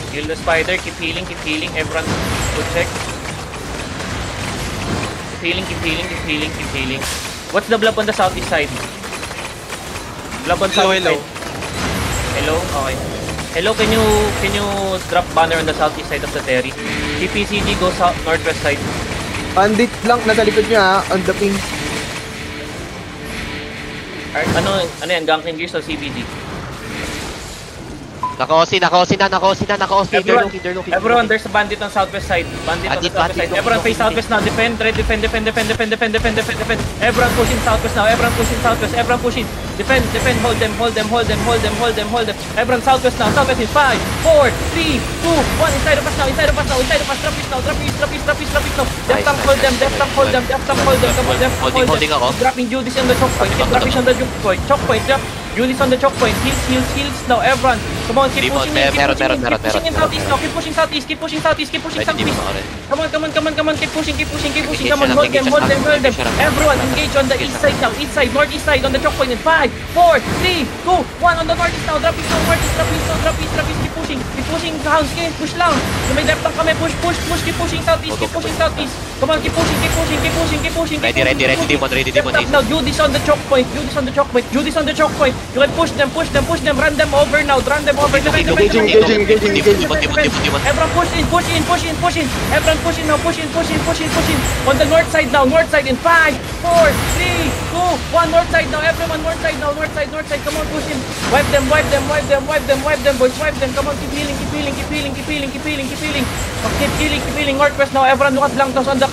Kill the spider, keep healing, everyone go check. Keep healing. What's the blob on the southeast side? Blob on southeast side. Hello? Okay. Hello, can you drop banner on the southeast side of the Terry? CPCG go south, northwest side. Bandit lang, nasa likod niya on the ping. Ano yan, Ganking Gears o CBG? Naka-OC na. Everyone, there's a bandit on southwest side. Bandit on the southwest side. Everyone face southwest now. Defend. Everyone pushing southwest now. Everyone pushing. Defend. Hold them. Everyone southwest now. Southwest in 5, 4, 3, 2, 1. Inside of us now. Drop east now. Death tank, hold them. Come on, death tank, hold them. Holding ako. Dropping Judas on the choke point. Dropping on the choke point. Judas on the choke point. Heals now. Everyone. Come on, keep pushing in. Keep pushing southeast. Come on, keep pushing. Come on, hold them. Everyone, engage on the east side now. Northeast side on the choke point in 5, 4, 3, 2, 1 on the northeast now. Drop east. Keep pushing. Hounds, push lang. May depth lang kami. Push. Keep pushing southeast. Come on, keep pushing. Ready, demon. Now, Judas on the choke point. You can push them. Run them over now. Engaging. Everyone push in. Everyone pushing now. Pushing. On the north side now. In 5, 4, 3, 2, 1. North side now. Everyone north side. Come on, push in. Wipe them, boys. Come on, keep healing. Keep healing. Northwest now. Everyone look at lang tos on the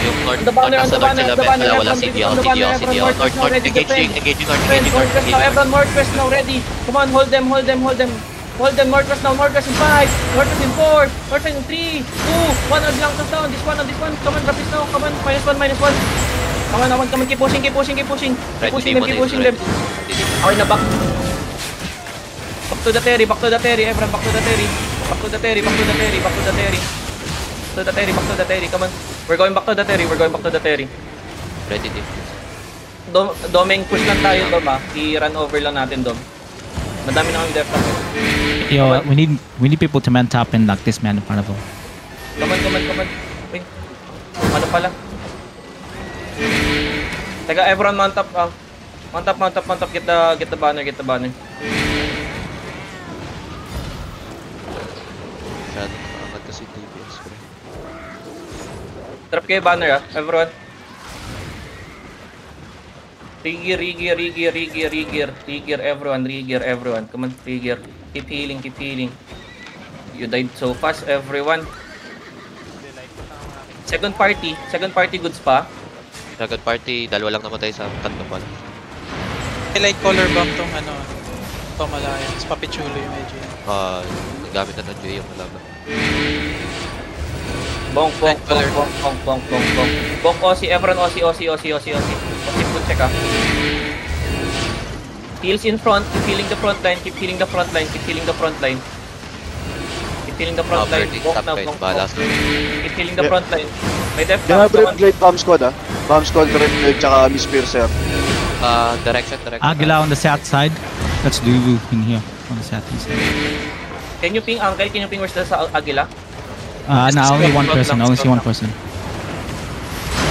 Yung on the banner. Wala CDO. Engaging Northwest now. Everyone northwest now. Ready. Come on, hold them. Northwest now. Northwest in 5, northwest in 4, northwest in 3, 2, 1. On lang tos down. This one. Come on, drop this now. Come on, -1. Come on, keep pushing. Keep pushing them. Okay na, back to the Terry. Everyone, back to the Terry. Back to the Terry. Come on. We're going back to the Terry. Ready, team. Domeng, push lang tayo, Dom, ha. I-run over lang natin, Dom. Madami na kami depth lang. Yo, we need people to man top and knock this man in front of him. Come on. Wait. Ano pala? Teka, everyone mount up. Mount up. Get the banner. Agad kasi DPS, bro. Drop kayo banner, ha. Everyone. Rigger, everyone. Come on, Rigger. Keep healing. You died so fast, everyone. Second party goods pa. Second party, dalawa lang namatay sa tatlo pa. Light color bomb tong Pamalaya. Papichulo yung medyo. Gamit na ng J yung malaban. Bong. Aussie, everyone, Aussie. Put check, ha. Heals in front, keep healing the front line. Keep healing the front line. Walk now. Keep healing the front line. May depth Kaya now. Blade Bomb Squad, ah. Bomb Squad, Red Blade, tsaka Miss Piercer. Direction. Aguila on the south side. Let's do in here on the southeast side. Can you ping Uncle? Where's the Aguila? Now only one person. I only see one person.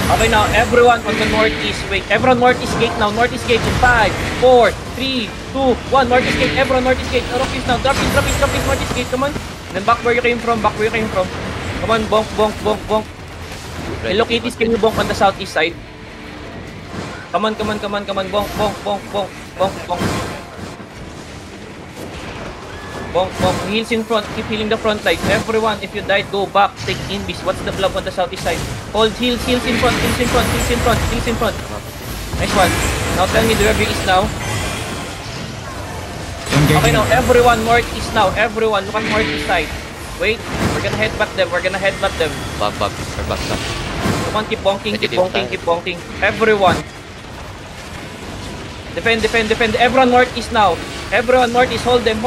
Okay, now everyone on the northeast wait. Everyone northeast gate now. Northeast gate in 5, 4, 3, 2, 1. Northeast gate. Everyone northeast gate. Rockies now. Drop in. Northeast gate. Come on. Then back where you came from. Come on, bonk. Hello Kitties, can you bonk on the southeast side? Come on. Bonk. Heals in front. Keep healing the front line. Everyone, if you died, go back. Take invis. What's the blob on the southeast side? Hold heals in front. Nice one. Now tell me the review is now. Okay, now everyone northeast now. Everyone, look at northeast side. Wait, we're gonna headbutt them. Back. Come on, keep bonking. Everyone. Defend. Everyone northeast now. Hold them.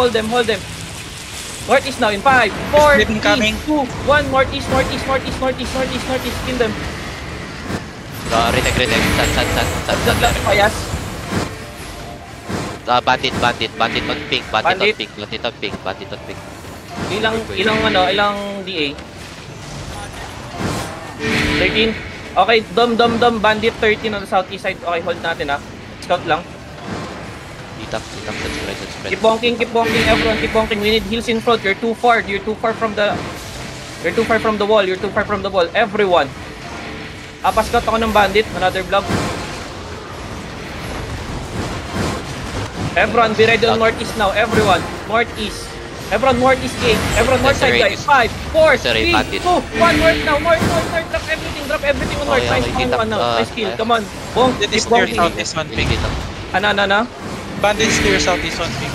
Northeast now in 5, 4, 3, 2, 1. Northeast. Kill them. Retake. San. Payas. Bandit on pink. Ilang DA? 13. Okay, dom, bandit 13 on the southeast side. Okay, hold natin ha. Scout lang. Itap, let's spread. Keep bonking, everyone, keep bonking. We need heals in front. You're too far from the wall. Everyone. Scout ako ng bandit. Another blob. Everyone, be ready on northeast now. Everyone, northeast. Everyone, northeast gate. Everyone, north side guys. 5, 4, 3, 2, 1. North now. North. Drop everything on north. Nice kill. Come on. Bonk. Bandits Keep clear bonking. southeast on ping. Ano? Bandits clear southeast on ping.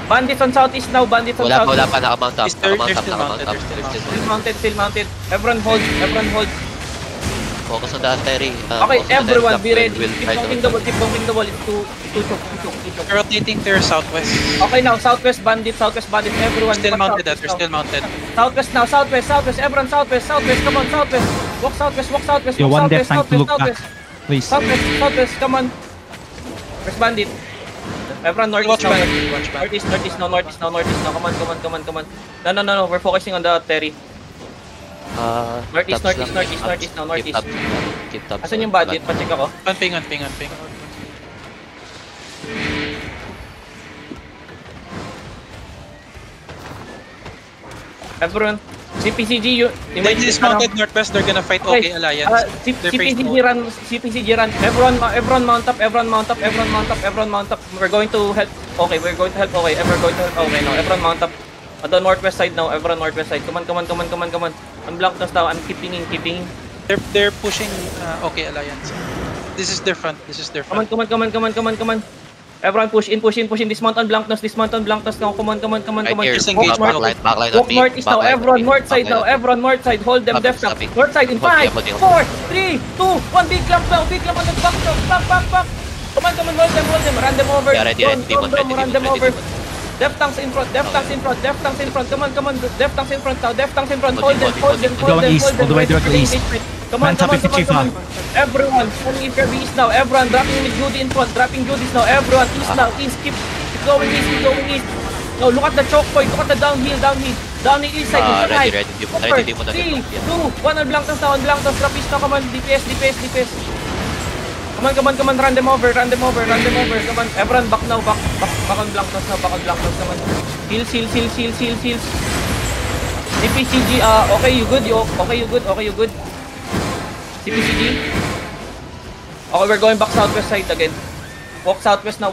Bandits on southeast now. Bandits on Wala southeast. pa, nakamount up. They're Nakamount up. Still mounted. Everyone hold. Focus on the artery. Okay, everyone be ready. We'll Keep fight bonking the wall. It's too choke. They're rotating to your southwest. Okay now, southwest bandit. Everyone Still watch mounted, they're still mounted. Southwest now, southwest. Everyone southwest. Come on, southwest. Walk southwest. Yo, one death Southwest, tank to look southwest. back. Please. Southwest, come on. Where's bandit? Everyone northeast Watch now. back. Watch back. Northeast now. Come on. No. We're focusing on the Terry. Northeast now. Keep tabs. Asan yung bandit? Pa-check ako. On ping. Everyone, CPCG, They dismounted northwest, they're gonna fight OK Alliance. They're phase CPCG run. Everyone mount up. We're going to help. Okay, Okay, now everyone mount up. On the northwest side now. Everyone northwest side. Come on. I'm blocked now. I'm keeping in. They're pushing OK Alliance. This is their front. Come on. Everyone push in. Dismount on Blankness now. Come on. Right here. Disengage. Backline on Walk me. northeast now. Everyone north side now. Hold them left now. North side in 5, 4, 3, 2, 1. Big clamp on the back. Back. Come on. Hold them. Run them over. Yeah, ready. Run them over. Def tanks in front. Come on. Def tanks in front now. Hold them. Going east, all the way directly east. Come on. Man, top 55. Everyone, only if you're east now. Everyone, dropping with Judy in front. Dropping Judy's now. Everyone, east now. East, keep going east. No, look at the choke point. Look at the downhill. Downhill east side. Ready. 3, 2, 1. On Blancos now. Drop east now. Come on. DPS. Come on. Run them over. Come on. Everyone, back now. Back on Blancos now. Come on. Heals. CPCG, okay, you good. CPCG. Okay, we're going back southwest side again. Walk southwest now.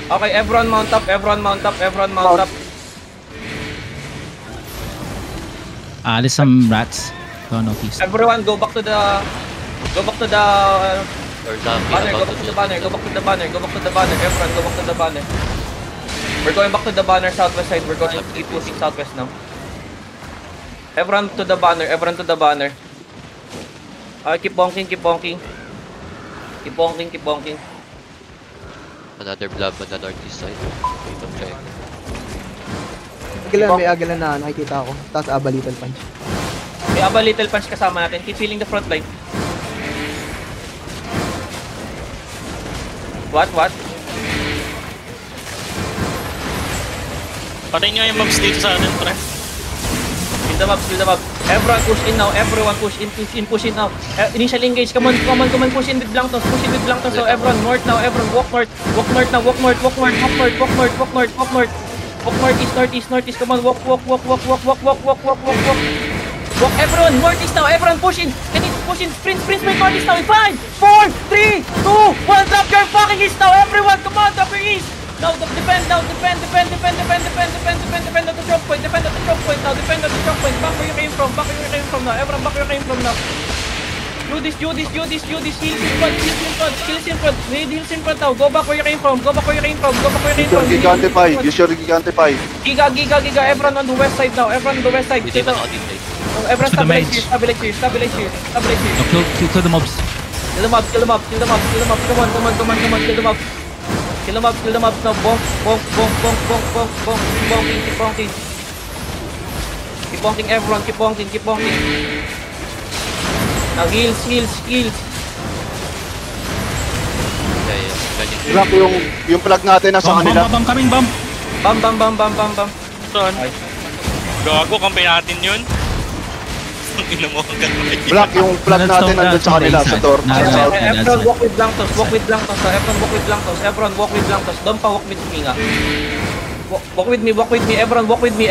Okay, everyone mount up. There's some rats. Go northeast. Everyone go back to the Or zombie. banner. Go back to the banner. Everyone go back to the banner. We're going back to the banner southwest side. We're going to keep pushing southwest now. Everyone to the banner. Keep bonking. Another blob on the northeast side. Wait, I'm checking. May agalan na nakikita ako. Tapos Aba Little Punch. May Aba Little Punch kasama natin. Keep feeling the front line. What? Patay nga yung mobs dito sa atin, pre. Kill the mob. Everyone push in now. Push in now. Initial engage. Come on. Push in with Blancos. So everyone north now. Everyone walk north. Walk north. Northeast. Come on. Walk. Walk everyone. Northeast now. Everyone push in. Sprint northeast now. In 5, 4, 3, 2, 1. Drop your fucking east now. Everyone. Come on. Drop your east. Now defend at the choke point. Defend at the choke point. Back where you came from now. Everyone back where you came from now. Do this. Heals in front. Need heals in front now. Go back where you came from. Gigantify. Use your Gigantify. Giga. Everyone on the west side now. We did not audit it. Everyone To the mage. stabilize here. No, kill the mobs. Kill them up. Come on. Kill them up now. Bonk. Keep bonking everyone. Keep bonking. Now heals. Yeah. Drop yung plug natin nasa kanila. Bomb coming. Bam. Saan? Ay. Gago, kampi natin yun. Ang ina mo, ang ganda. Black, yung flag natin nandun sa kanila, sa door. Nah, Sa nah, south. nah. Efron, walk with Blanctos. Efron, walk with Blanctos. Dom pa, walk with me nga. Walk with me. Efron, walk with me.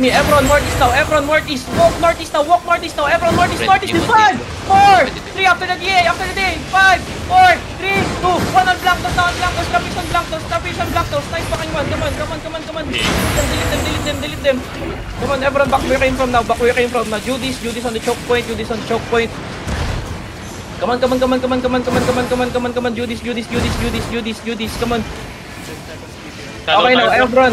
Efron, northeast now. Walk northeast now. Efron, northeast in 5, 4, 3, after the DA. 5, 4, 3, 2, 1 on Blanctos. Capitan Blanctos. Nice fucking one. Come on. Delete them. Come on, Efron, back where you came from now. Judy's on the choke point. Come on. Judy's. Come on. Okay now, Efron.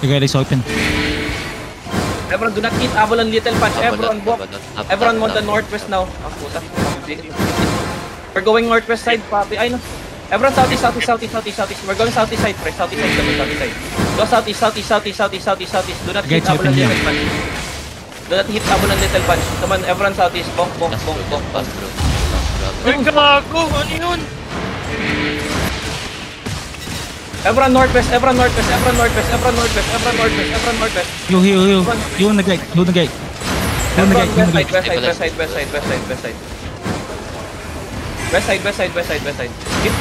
The gate is open. Efron, do not hit Avalon Little Punch. Efron, walk. Efron on the northwest now. Ah, puta. We're going northwest side, papi. Ay, no. Efron, southeast. We're going southeast side, pre. Southeast side. Go southeast. Do not hit Gates open Avalon here. Little Punch. Do not hit Avalon Little Punch. Come on, Efron, southeast. Bonk. Pass bro. Ay, gago! Ano yun? Efron northwest. You in the gate. West side. Keep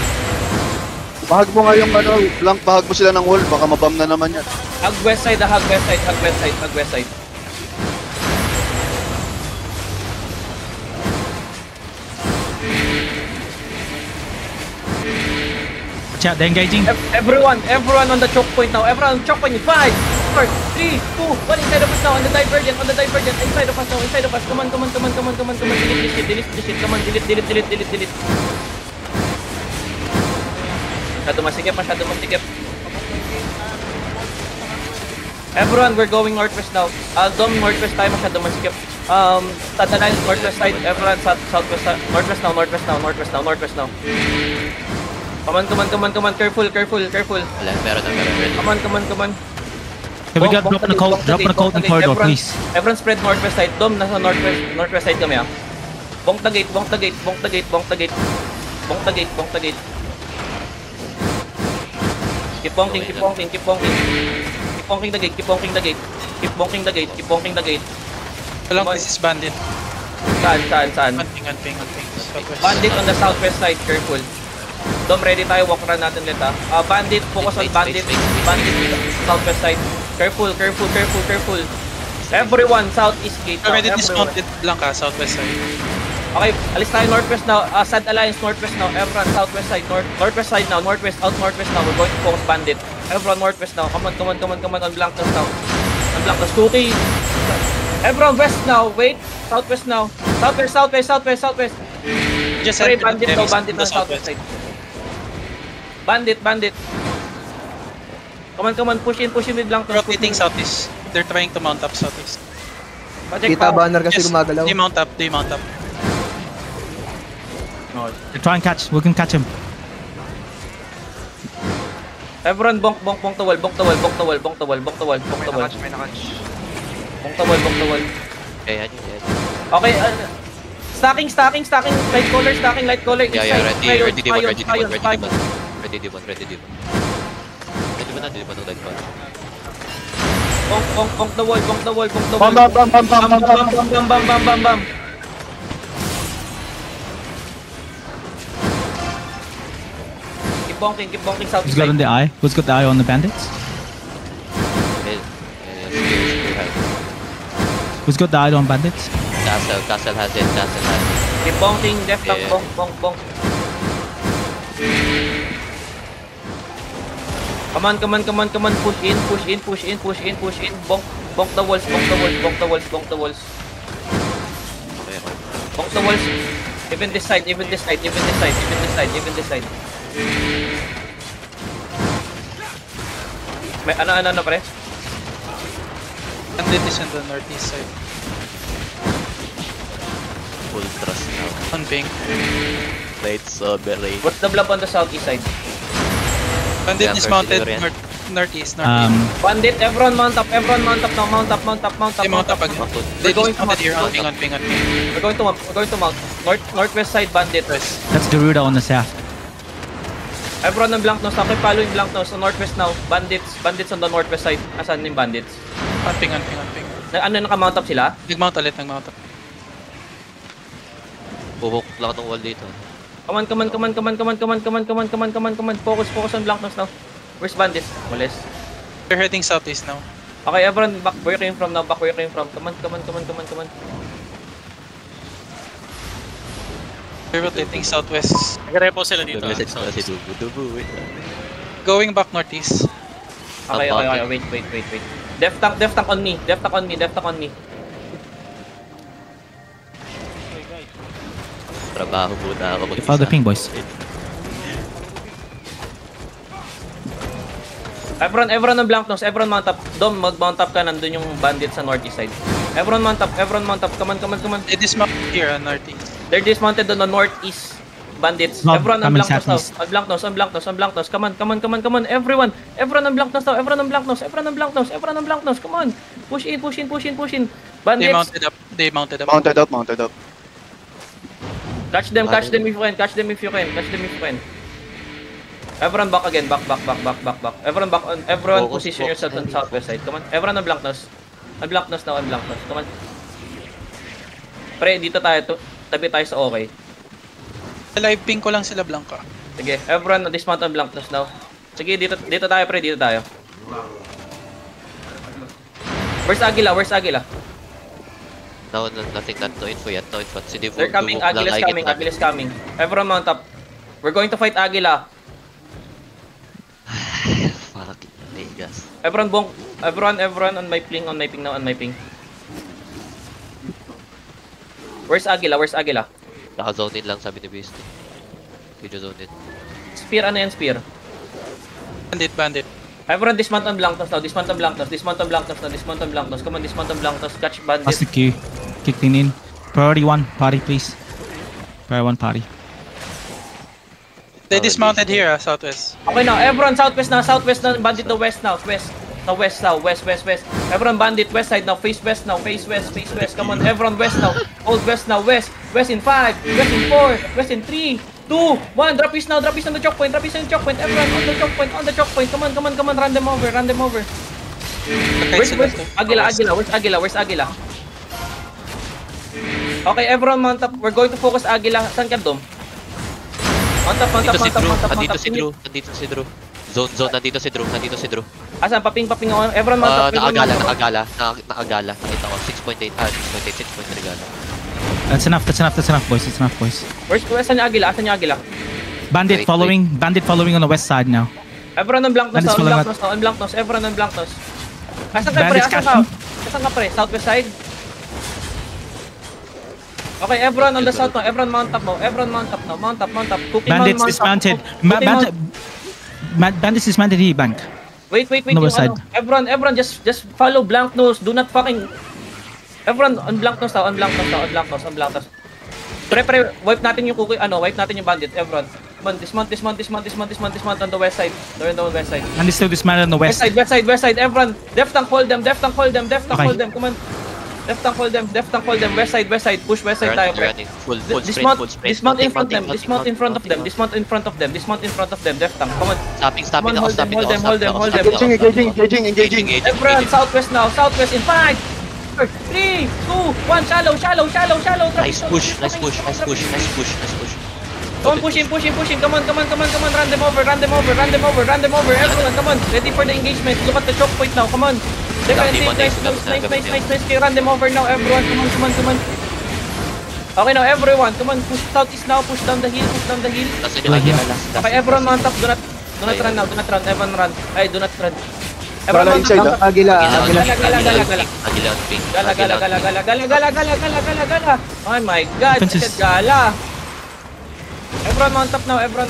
Bahag mo nga yung Blank, bahag mo sila ng wall, baka mabam na naman yan. hug west side. Watch out, they're engaging. Everyone on the choke point now. Everyone on the choke point. 5, 4, 3, 2, 1 inside of us now. On the divergent. Inside of us. Come on. Delete this shit. Come on, delete. Masyado masikip. Everyone, we're going northwest now. Dom, northwest tayo, masyado masikip. Tataline, northwest side. Everyone, southwest, northwest now. Come on. Careful. Wala, meron na. Come on. Hey, we got drop on the cold in corridor, please. Everyone spread northwest side. Dom, nasa northwest side kami ah. Bonk the gate. Keep bonking the gate. Keep bonking the gate. Walang, this is bandit. Saan? Ping. Bandit on the southwest side, careful. Dom, ready tayo, walk run natin ulit ah. Bandit, focus on bandit. Bandit, southwest side. Careful. Everyone, southeast gate now. Already Everyone. dismounted lang ka, southwest side. Okay, alis tayo northwest now. Sad Alliance, northwest now. Everyone, southwest side. Northwest side now. Northwest now. We're going to focus bandit. Everyone, northwest now. Come on. On Blancos now. On Blancos. 2K. Everyone, west now. Wait. Southwest now. Southwest. Just Sorry, enter bandit the now. Bandit na southwest side. Bandit. Come on. Push in with Blancos. rotating southeast. They're trying to mount up southeast. Kita banner kasi gumagalaw. They mount up. Try and catch. We can catch him. Everyone, bonk the wall. Okay, yan yun. Okay, stacking, light collar. Yeah, ready demon. Ready demon. Ready demon ng light one. Bonk the wall. Bam. Keep bonking south Who's got on the eye? Who's got the eye on the bandits? Who's got the eye on bandits? Castle has it. Keep bonking, left up, Yeah. bonk. Come on, push in. Bonk the walls. Bonk the walls. Even this side. May ano pre? Bandit is on the northeast side. Full thrust now. On ping. Lights berry. What's the blob on the southeast side? Bandit Yeah, is first mounted delivery yan. northeast. Bandit, everyone mount up now. Mount They mount up again. They We're going dismounted to here mount. on ping. We're going to mount. Northwest side bandit. Yes. That's Garuda on the south. Everyone on blank nose. Okay, following blank nose. On northwest now. Bandits on the northwest side. Asan yung bandits? On ping. Naka-mount up sila? Nag-mount ulit. Buhok lang ng wall dito. Come on. Focus on blank nose now. Where's bandits? Walis. We're heading southeast now. Okay, everyone, back where you came from now. Come on. We're rotating southwest. Nag-repo sila dito. Nag-message ko si Dubu. Wait. Going back northeast. Okay, wait. Def tank on me. Trabaho muna ako mag-isa. Follow the ping, boys. Everyone on blank nose. Everyone mount up. Dom, mag-mount up ka. Nandun yung bandits sa northeast side. Everyone mount up. Come on. They dismount here on northeast. They're dismounted on the northeast bandits. No, Everyone on coming blank nose now. southeast. On blank nose. Come on. Everyone on blank nose now. Come on. Push in. They Bandits. mounted up. Mounted up. Catch them if you can. Everyone back again. Back. Everyone back on. Everyone Focus, position focus. yourself on southwest side. Come on. Everyone on blank nose. On blank nose. Come on. Pre, dito tayo. Tabi tayo sa okay. Live ping ko lang sila Blanca. Sige, everyone dismount on blank nose now. Sige, dito tayo pre, dito tayo. Where's Agila? No, nothing no info yet. Si Divo, They're coming, Agila's coming. Everyone mount up. We're going to fight Agila. Parang Vegas. Everyone on my ping. Where's Agila? Naka-zone in lang sabi ni Beast. Video zone in. Spear, ano yan, spear? Bandit. Everyone dismount on blank nose now. Dismount on blank nose. Come on, dismount on blank nose. Catch bandit. Pass the queue. Kicking in. Priority 1, party, please. Priority 1, party. They dismounted here, southwest. Okay now, everyone southwest na, bandit the west now, west. Everyone bandit west side now, face west. Come on, everyone west now. Hold west now, west in 5, west in 4, west in 3, 2, 1. Drop is on the choke point. Everyone on the choke point. Come on, run them over. Where's Agila? Okay, everyone mount up. We're going to focus Agila. Saan ka, Dom? Mount up. Nandito si Drew. Zone, nandito si Drew. Asan? Paping ako. Everyone mount up. Nakagala. Nakita ko, 6.8 gala. That's enough, boys. Where's Saan yung Agila? Bandit Wait. following on the west side now. Everyone on blank nose. Bandits On blank nose. Everyone on blank nose. Asan ka, pre? Bandits Asan ka, pre? Southwest side? Okay, everyone on the south now. Everyone mount up now. Mount up. Cookie Bandits mount up. dismounted. Cookie mount. Bandits dismounted here, bank. Wait. On the west Yung side. Everyone just follow blank nose. Do not fucking... Everyone on blank nose now. On blank nose. Pre, wipe natin yung cookie, wipe natin yung bandit. Everyone. Come on, dismount on the west side. They're on the west side. Bandits still dismounted on the west. West side. Everyone, def tank hold them. Okay. Come on. Def tank hold them. West side. Push west side tayo, pre. Running. Full sprint. Dismount in front of them. Def tank. Come on. Stopping ako. Hold them. Engaging. Everyone, southwest now. Southwest in 5, 4, 3, 2, 1. Shallow. Nice push. Come on, pushing. Come on. Run them over. Everyone, come on. Ready for the engagement. Look at the choke point now. Come on. Nice. Run them over now, everyone. Come on. Okay now, everyone. Come on, push southeast now. Push down the hill. Okay, everyone mount up. Do not run now. Everyone run. Ay, do not run. Everyone mount up. Agila. Agila on ping. Gala. Oh my God, Defenses. gala. Everyone mount up now. Everyone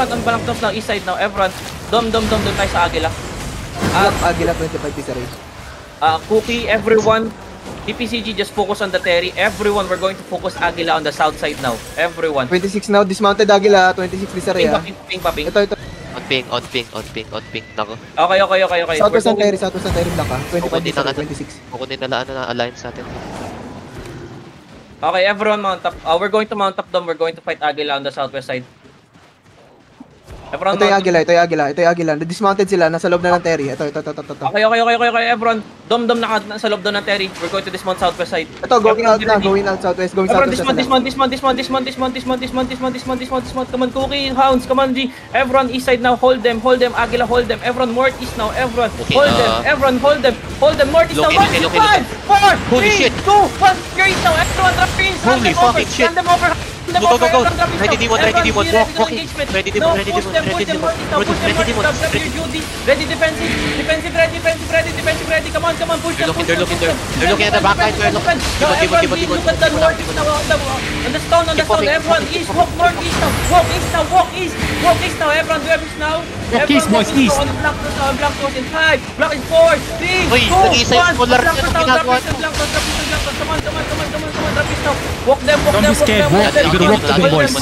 on blank nose now, east side now. Everyone. Dom tayo sa Agila. Agila 25 pisa rin. Cookie, everyone. DPCG, just focus on the Terry. Everyone, we're going to focus Agila on the south side now. Everyone. 26 now, dismounted Agila. 26 pisa rin. Ping pa. Ito. On ping. Nako. Okay. Southwest ang Terry lang ka. 25 Kukunin pisa na rin, 26. Kukunin na alliance natin. Okay, everyone mount up. We're going to mount up them. We're going to fight Agila on the southwest side. Everyone, Ito yung Agila. Dismounted sila, nasa loob na ng Terry. Ito. Okay, everyone. Dom nasa loob doon ng Terry. We're going to dismount southwest side. Ito, going out na, Ready. going out southwest, going Everyone, southwest na sila. dismount. Come on, Cookie, Hounds, come on, G. Everyone, east side now, hold them. Agila, hold them. Everyone, northeast now, everyone. Okay, Hold them, everyone, hold them. Northeast now, Loki, 1, Loki, 5, 4, Holy 3, shit. 2, 1. You're east now, everyone, drop pins. Holy fucking shit. Hand them over. Go. Ready demon, ready demon. Walk. Ready demon, ready demon, ready demon. Ready demon, Ready defensive, ready. Come on, push them. They're looking at the back line. They're looking. Demon. Look at the north on the stone, everyone, east, walk northeast now, walk east now, everyone, do everything now. Walk east, boys, east. On block toes in 5, block in 4, 3, 2, Uy, 1, nag-iisa yung polar block na toes ginagawa now, block toes, come on, drop east now, walk them, Don't be scared, walk. You gotta walk to them, boys.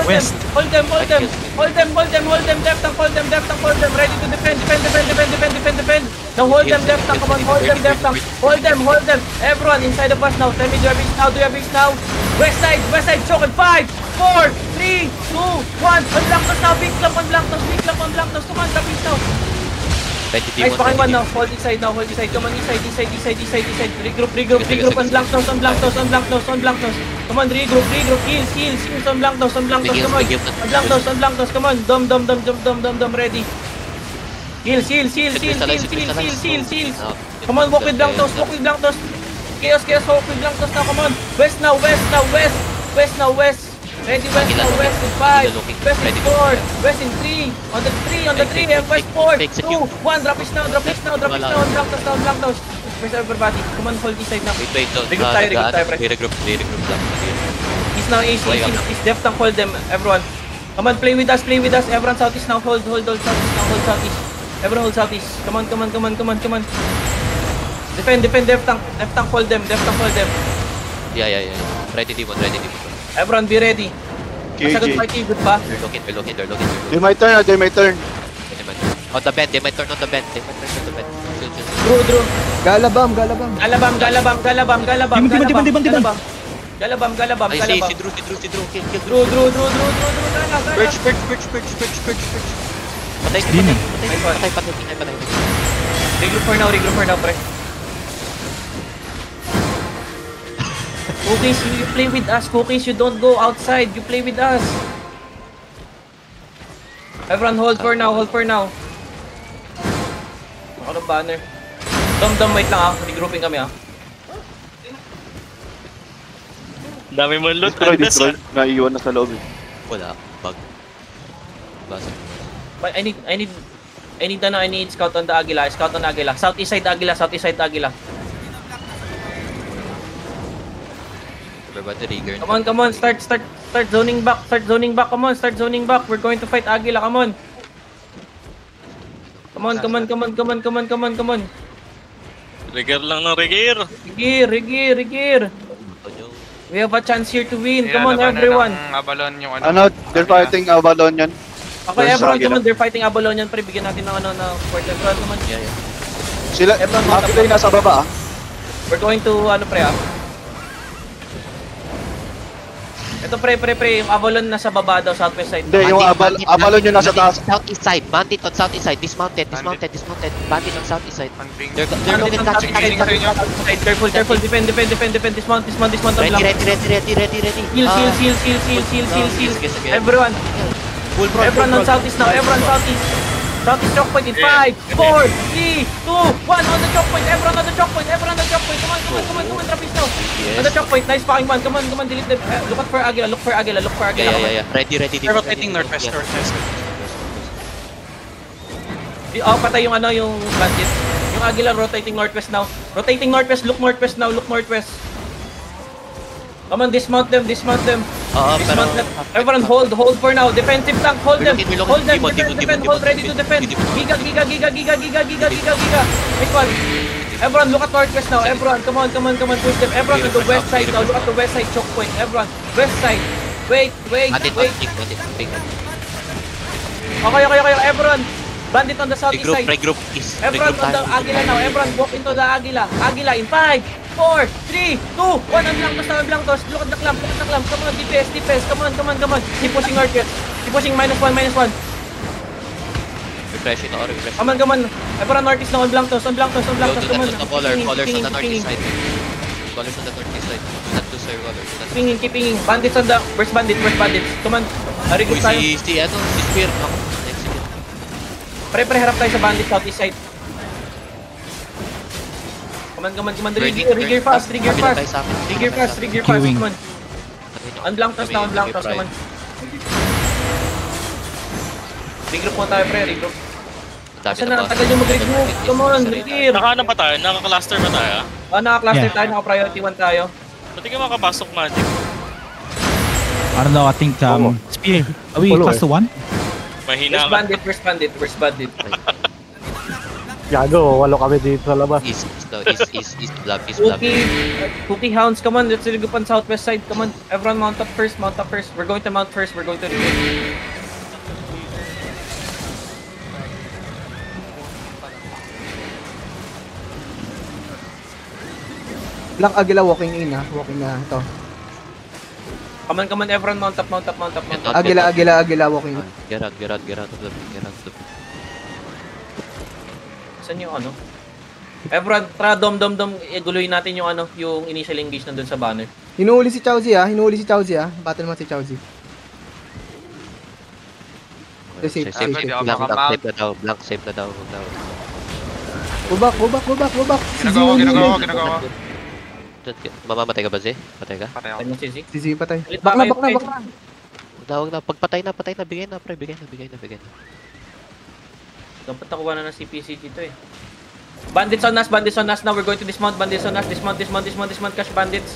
West. Hold them, depth tank, hold them, ready to defend. Now hold them, depth tank, come on, hold them, everyone inside of us now, tell me do your base now, west side, choke in 5, 4, 3, 2, 1, unblock us now, big clump on block toes, come on, drop east now. Ready Guys, demon. paking one now, hold inside, come on, east side, regroup, on block toes, come on, regroup, heals, on block toes, come on, on block toes, come on, dom, ready. Heals. Come on, walk with block toes. Chaos, walk with block toes now, come on. West now, west. Ready, west in 5, west in 4, west in 3, on the 3, and west 4, 2, 1, drop it now, on block toes. Where's everybody? Come on, hold this side now. Wait. Regroup tayo, pre. Regroup lang. East now, east, depth tank, hold them, everyone. Come on, play with us, everyone southeast now, hold southeast now, hold southeast. Everyone hold southeast. Come on. Defend, depth tank, hold them. Yeah. Ready demon. Everyone be ready. Masagot KJ. party, good pa? They're looking. They might turn. On the bend, they might turn on the bend. Chill. Drew. Galabam. Galabam. Ay, si Drew. Kill. Drew. Perch. Patay. Demon. Patay. Regroup for now, pre. Cookies, you play with us. Cookies, you don't go outside. You play with us. Everyone, hold for now. Ako ng banner. Dom, wait lang regrouping kami Dami mo loot. Destroy. Naiiwan na sa loob. Wala. Bug. Basa. But I need scout on the Agila. Southeast side Agila. Everybody trigger. Come on, start zoning back. Come on, start zoning back. We're going to fight Agila. Come on. Rigger lang ng rigger. Rigir. We have a chance here to win. Come on, everyone. Abalon yung They're fighting Avalon yan. Okay, Versus everyone, Agila. come on. They're fighting Abalonian. Pre, bigyan natin ng support. Everyone, come on. Yeah. Sila, Agila yung nasa baba. We're going to, Ito, pre, yung Avalon nasa baba daw, southwest side. Hindi, yung Avalon yung nasa taas. Southeast side. Bandit on southeast side. Dismounted. Bandit on southeast side. They're going to catch. Careful, defend, dismount on Ready. Heal. Everyone on southeast now, Southeast choke point in 5, 4, 3, 2, 1, on the choke point, everyone on the choke point, come on, drop it now. On the choke point, nice fucking man, come on, delete them, look for Agila. Yeah. Ready. They're rotating northwest. Patay yung bandit. Yung Agila rotating northwest now. Look northwest. Come on, dismount them. Dismount them. Everyone hold for now. Defensive tank, hold them. Defend, hold, ready to defend. Giga. Next one. Everyone, look at northwest now. Everyone, come on, push them. Everyone on the west side now. Look at the west side choke point. Everyone, west side. Wait. Bandit. Okay. Everyone, bandit on the southeast side. Regroup. Everyone on the Agila now. Everyone walk into the Agila. Agila in 5, 4, 3, 2, 1. Unblank toss. Look at the clamp. Come on, DPS. Come on. Keep pushing northwest. Keep pushing -1. refresh ito, refresh. Come on. Everyone northeast now, on Blancos, Go to come on. the colors on the Pinging. northeast side. Colors on the northeast side. Not to serve colors. Keep pinging. Bandits on the, where's bandits? Come on. Recruit tayo. Si Spear. Ako. Pre, harap tayo sa bandit southeast side. Come on. Trigger fast. Queuing. Come on. On Blancos now, come on. Regroup mo tayo, pre, regroup. Saan na, tagal yung mag-regroup. Come on, clear. Naka-ano ba tayo? Naka-cluster ba tayo? Naka-cluster Yeah. tayo, naka-priority 1 tayo. Pati ka makapasok, Magic. I don't know, I think, Spear, are we cluster 1? Mahina ka. Where's bandit? Gago, walo kami dito sa labas. East block. Cookie Hounds, come on, let's regroup on southwest side, come on. Everyone mount up first. We're going to mount first, we're going to regroup. Blank Agila walking in walking na ito. Come on, everyone mount up. Agila walking in. Get out of the Saan yung ano? Everyone, tara dom, iguluhin natin yung ano, yung initial engage nandun sa banner. Hinuhuli si Chowzi Battle naman si Chowzi. Safe. Blank safe na daw. Go back. Ginagawa. Mamamatay ka ba, Zay? Patay ka? Ano si Zeke? Si patay. Ulit Back ba na. Huwag na. Pagpatay na. Bigay na, pre. Bigay na. Dapat nakuha na ng CPCG to eh. Bandits on us now. We're going to dismount. Bandits on us. Dismount. Cash bandits.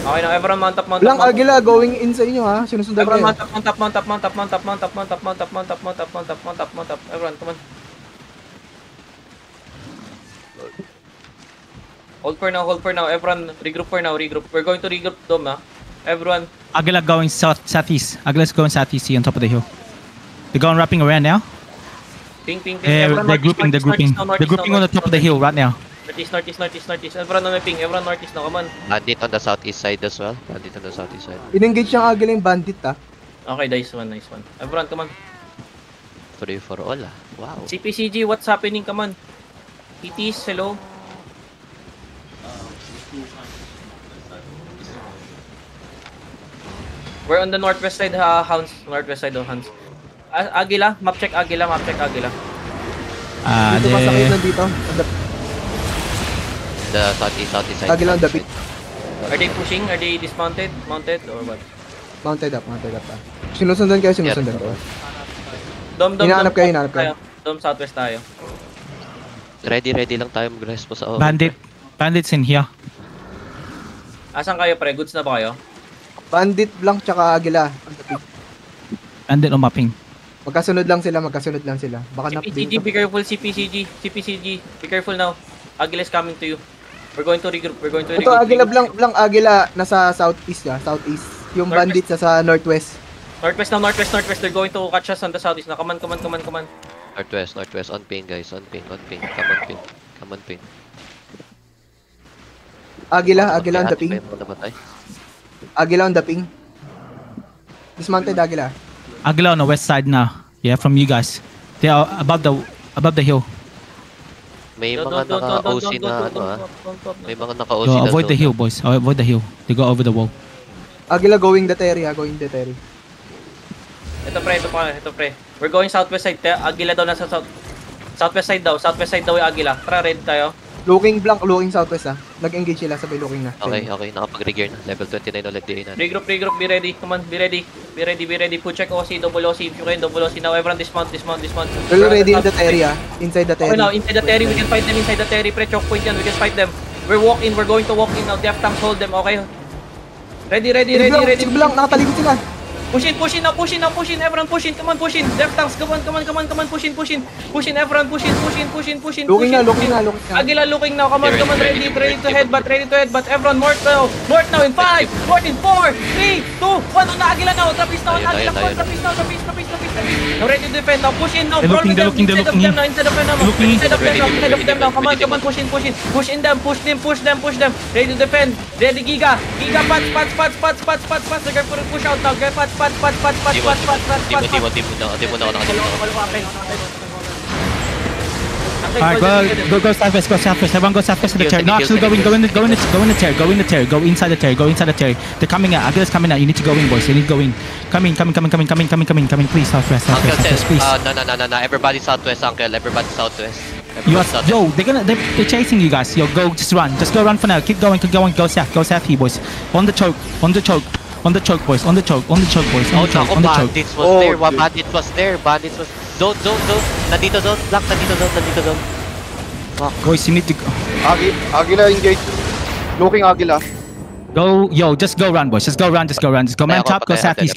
Okay na, everyone mount up. Blank Agila going in sa inyo Sinusundan kayo. Everyone mount up. Everyone, come on. Hold for now. Everyone, regroup for now. We're going to regroup dom, Everyone. Agila going southeast. Agila's going southeast here on top of the hill. They're going wrapping around now. Ping. They're grouping. They're grouping on the top of the hill right now. Northeast. Everyone on my ping. Everyone northeast now, come on. Bandit on the southeast side as well. In-engage yung Agila yung bandit Okay, nice one. Everyone, come on. 3 for all Wow. CPCG, what's happening? Come on. ETs, hello. We're on the northwest side, Hounds. Agila, map check Agila. Dito masakit na dito. The southeast side. Agila on the beat. Are they pushing? Are they dismounted? Mounted? Or what? Mounted up. Sinusundan kayo. Dom. Hinahanap kayo. Dom, southwest tayo. Ready lang tayo mag-response sa Bandits in here. Asan kayo, pre? Goods na ba kayo? Bandit Blank tsaka Agila on the beat. Bandit on mapping. Magkasunod lang sila. Baka CPCG, be careful, CPCG. Be careful now. Agila is coming to you. We're going to regroup. Ito Agila Blank Agila nasa southeast Southeast. Yung bandit sa northwest. Northwest. They're going to catch us on the southeast na. Come on. Northwest. On ping, guys. On ping. Come on, ping. Agila on the ping. Agila on the ping. Dismounted Agila. Agila on the west side now. Yeah, from you guys. They are above the hill. May mga naka-OC na May mga naka-OC Yo, na avoid the hill, boys. Avoid the hill. They go over the wall. Agila going the Terry. Ito pre. We're going southwest side. Agila daw nasa southwest side daw yung Agila. Tara, ready tayo. Looking Blank, looking southwest Nag-engage sila sabay looking na. Okay. Nakapag-regear na. Level 29 ulit DA na. Regroup. Be ready. Come on, be ready. Pull check OC, double OC. If you can, double OC now. Everyone dismount. We're already in the Terry Inside the Okay Terry. now, inside the Terry. We can fight them inside the Terry. Pre, choke point yan. We can fight them. We're going to walk in now. Death tanks hold them, okay? Ready. Si Blank, nakatalikod sila. Push in. Everyone push in. Come on, push in. Death tanks, come on. Push in. Everyone push in. Looking na. Agila looking now. Come on. Ready to headbutt. Everyone north now. In 5, 4, 3, 2, 1. On the Agila now. Trapeze now. Trapeze. Now ready to defend now. Push in now. They're looking in. Inside of them now. Come on. Push in. Push them. Ready to defend. Ready, Giga. Pats. They're going to push out now. Pats. Demon ako nakademon. Alright, go southwest, go southwest. Everyone go southwest to the chair. No, actually go in the chair. Go inside the chair. They're coming out. Agila's coming out. You need to go in, boys. You need to go in. Come in. Please, southwest, please. No. Everybody southwest, uncle. Everybody southwest. Yo, they're chasing you guys. Yo, just run for now. Keep going. Go south here, boys. On the choke, boys. On the choke, boys. Oh, no, bandits was there. Bandits was. Don't. Nandito zone. Fuck. Boys, you need to go. Agila engage. Looking Agila. Just go run, boys. Just go run. Man top, go southeast.